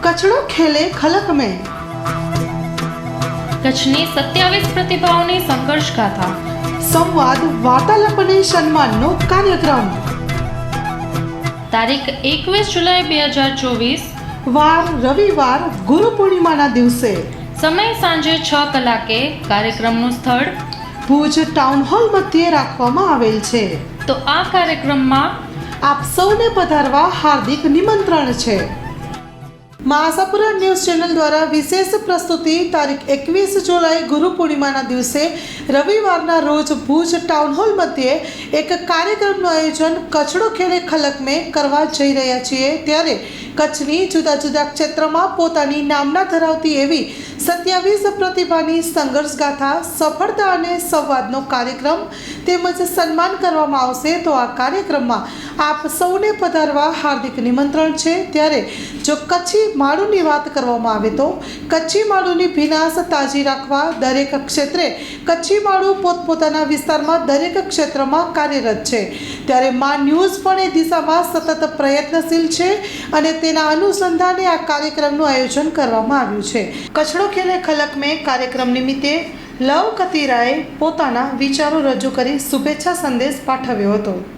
કચડો ખેલે ખલક મેં. કચ્છની 27 પ્રતિભાઓની સંઘર્ષ ગાથા. સંવાદ વાર્તાલાપ અને સન્માનનો કાર્યક્રમ. તારીખ 21 જુલાઈ 2024. વાર રવિવાર, ગુરુ પૂર્ણિમાના દિવસે. સમય સાંજે 6 કલાકે. કાર્યક્રમનું સ્થળ ભુજ ટાઉન હોલ મધ્યે રાખવામાં આવેલ છે. તો આ કાર્યક્રમમાં આપ સૌને પધારવા હાર્દિક નિમંત્રણ છે. મા આશાપુરા ન્યૂઝ ચેનલ દ્વારા વિશેષ પ્રસ્તુતિ તારીખ 21 જુલાઈ ગુરુ પૂર્ણિમાના દિવસે રવિવારના રોજ ભુજ ટાઉન હોલ મધ્યે એક કાર્યક્રમનું આયોજન કચડો ખેલે ખલક મેં કરવા જઈ રહ્યા છીએ. ત્યારે કચ્છની જુદા જુદા ક્ષેત્રમાં પોતાની નામના ધરાવતી એવી 27 પ્રતિભાની સંઘર્ષ ગાથા, સફળતા અને સંવાદનો કાર્યક્રમ તેમજ સન્માન કરવામાં આવશે. તો આ કાર્યક્રમમાં આપ સૌને પધારવા હાર્દિક નિમંત્રણ છે. ત્યારે જો કચ્છી માળુની વાત કરવામાં આવે તો કચ્છી માળુની ભીનાશ તાજી રાખવા દરેક ક્ષેત્રે કચ્છી માળુ પોતપોતાના વિસ્તારમાં દરેક ક્ષેત્રમાં કાર્યરત છે. ત્યારે મા ન્યૂઝ પણ એ દિશામાં સતત પ્રયત્નશીલ છે અને તેના અનુસંધાને આ કાર્યક્રમનું આયોજન કરવામાં આવ્યું છે. કચડો ખેલે ખલક મેં કાર્યક્રમ નિમિત્તે લવ કતિરાએ પોતાના વિચારો રજૂ કરી શુભેચ્છા સંદેશ પાઠવ્યો હતો.